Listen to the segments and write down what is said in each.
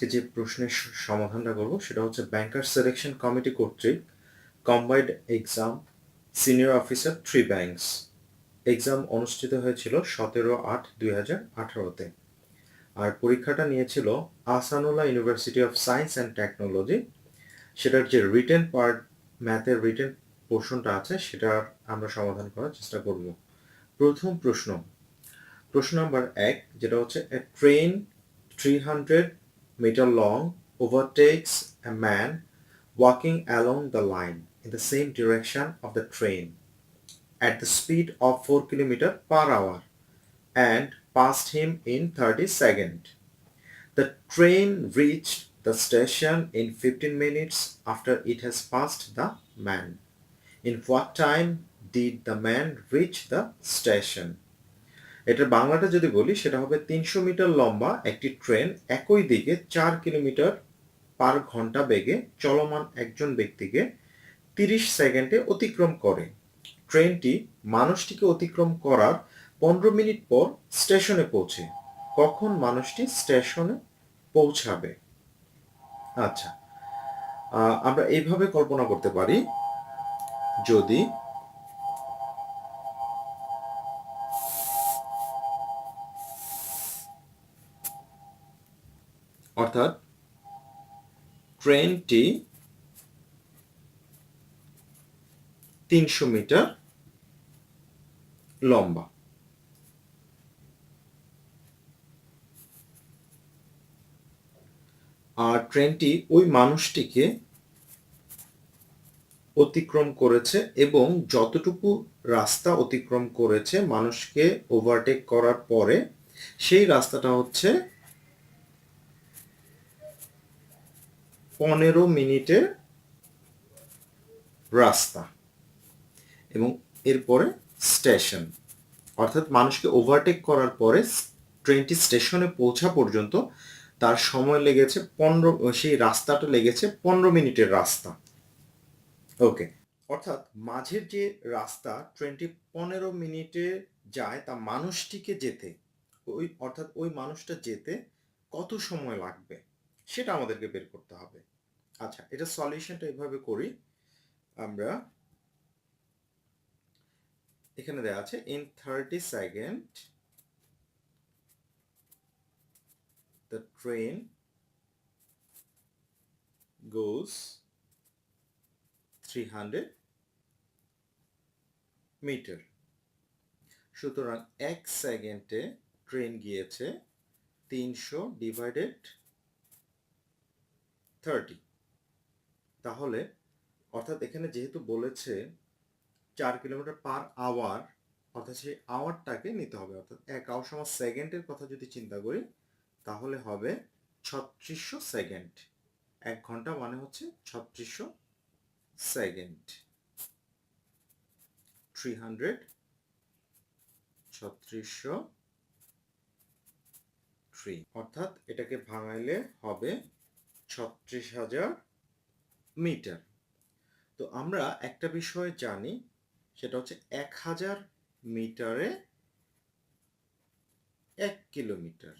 আজকে যে প্রশ্নের সমাধানটা করব সেটা হচ্ছে ব্যাংকার সিলেকশন কমিটি কর্তৃক combined exam senior officer 3 banks exam অনুষ্ঠিত হয়েছিল 17/8/2018-তে। আর পরীক্ষাটা নিয়েছিল Ahsanullah university of science and technology. সেটার যে রিটেন পার্ট, ম্যাথের রিটেন পোর্শনটা আছে সেটার আমরা সমাধান করার চেষ্টা করব। প্রথম প্রশ্ন নাম্বার 1, যেটা হচ্ছে এ train 300 meter long overtakes a man walking along the line in the same direction of the train at the speed of 4 km/h and passed him in 30 seconds. The train reached the station in 15 minutes after it has passed the man. In what time did the man reach the station? এটার বাংলাটা যদি বলি সেটা হবে 300 metre লম্বা একটি train একই দিকে 4 কিলোমিটার পার ঘন্টা বেগে চলমান একজন ব্যক্তিকে 30 সেকেন্ডে অতিক্রম করে। ট্রেনটি মানুষটিকে অতিক্রম করার 15 মিনিট পর স্টেশনে পৌঁছে। কখন মানুষটি স্টেশনে পৌঁছাবে? আচ্ছা, আমরা এইভাবে কল্পনা করতে পারি, যদি অর্থাৎ ট্রেনটি 300 মিটার লম্বা। আর ট্রেনটি ওই মানুষটিকে অতিক্রম করেছে এবং যতটুকু রাস্তা অতিক্রম করেছে মানুষকে ওভারটেক করার পরে সেই রাস্তাটা হচ্ছে 15 মিনিটের রাস্তা এবং এরপরে স্টেশন, অর্থাৎ মানুষকে ওভারটেক করার পরে ট্রেনটি স্টেশনে পৌঁছা পর্যন্ত তার সময় লেগেছে 15, সেই রাস্তাটা লেগেছে 15 মিনিটের রাস্তা। ওকে, অর্থাৎ মাঝের যে রাস্তা ট্রেনটি 15 মিনিটে যায় তা মানুষটিকে যেতে, অর্থাৎ ওই মানুষটা যেতে কত সময় লাগবে সেটা আমাদেরকে বের করতে হবে। আচ্ছা, এটা সলিউশনটা এভাবে করি আমরা। এখানে দেওয়া আছে in 30 second the train goes 300 metre. সুতরাং 1 সেকেন্ডে ট্রেন গিয়েছে 300 ডিভাইডেড 30। তাহলে অর্থাৎ এখানে যেহেতু বলেছে 4 কিলোমিটার পার আওয়ার, অর্থাৎ সেই আওয়ারটাকে নিতে হবে, অর্থাৎ 1 আওয়ার সমান সেকেন্ডের কথা যদি চিন্তা করি তাহলে হবে 3600 সেকেন্ড। 1 ঘন্টা মানে হচ্ছে 3600 সেকেন্ড। 300 3603, অর্থাৎ এটাকে ভাঙাইলে হবে 36,000 মিটার। তো আমরা একটা বিষয় জানি, সেটা হচ্ছে 1000 মিটারে 1 কিলোমিটার।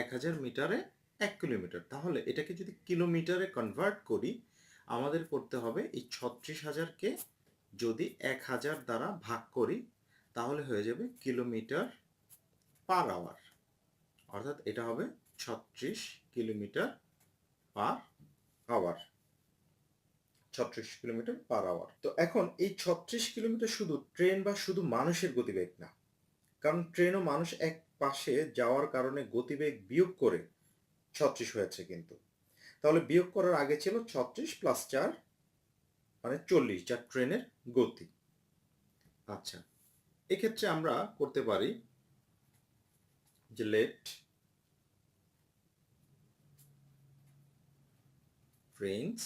1000 মিটারে 1 কিলোমিটার। তাহলে এটাকে যদি কিলোমিটারে কনভার্ট করি আমাদের করতে হবে এই 36,000কে যদি 1000 দ্বারা ভাগ করি তাহলে হয়ে যাবে কিলোমিটার পার আওয়ার, অর্থাৎ এটা হবে 36 kilometre per hour. 36 kilometre per hour. তো এখন এই 36 কিলোমিটার শুধু ট্রেন বা শুধু মানুষের গতিবেগ না, কারণ ট্রেন ও মানুষ এক পাশে যাওয়ার কারণে গতিবেগ বিয়োগ করে 36 হয়েছে। কিন্তু তাহলে বিয়োগ করার আগে ছিল 36 প্লাস 4 মানে 40, যা ট্রেনের গতি। আচ্ছা, এক্ষেত্রে আমরা করতে পারি যে লেট ট্রেনস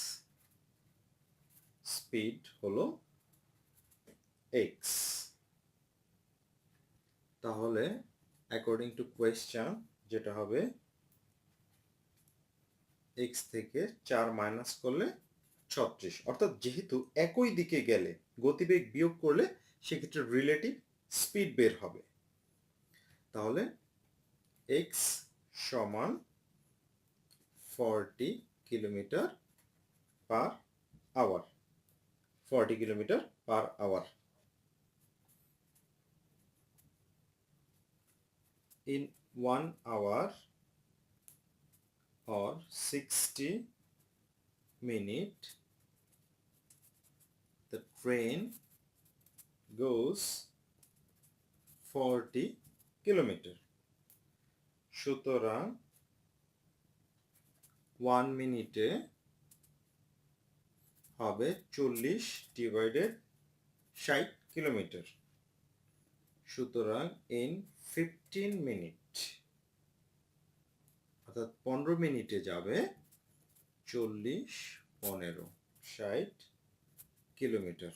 স্পিড হলো x। তাহলে অ্যাকর্ডিং টু কোয়েশ্চন যেটা হবে x থেকে 4 মাইনাস করলে 36, অর্থাৎ যেহেতু একই দিকে গেলে গতিবেগ বিয়োগ করলে সেক্ষেত্রে রিলেটিভ স্পিড বের হবে। তাহলে x সমান 40 kilometre per hour. 40 kilometre per hour. In 1 hour or 60 minutes, the train goes 40 kilometre. সুতরাং 1 মিনিটে হবে 40 ডিভাইডেড 60 কিলোমিটার। সুতরাং in 15 মিনিট, অর্থাৎ 15 মিনিটে যাবে 40, 15, 60 কিলোমিটার,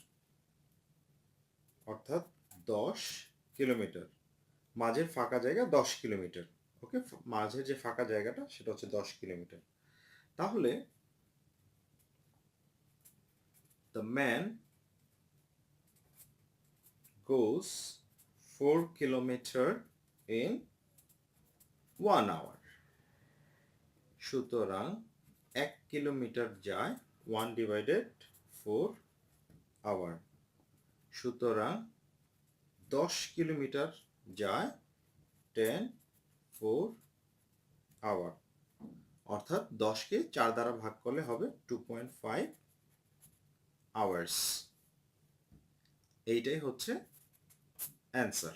অর্থাৎ 10 কিলোমিটার। মাঝের ফাঁকা জায়গা 10 কিলোমিটার। ওকে, মাঝের যে ফাঁকা জায়গাটা সেটা হচ্ছে 10 কিলোমিটার। তাহলে the man goes 4 kilometer in 1 hour. সুতরাং 1 কিলোমিটার যায় 1 ডিভাইডেড 4 আওয়ার। সুতরাং 10 কিলোমিটার যায় 10 4 আওয়ার, অর্থাৎ 10কে 4 দ্বারা ভাগ করলে হবে 2.5 আওয়ার্স। এইটাই হচ্ছে অ্যান্সার।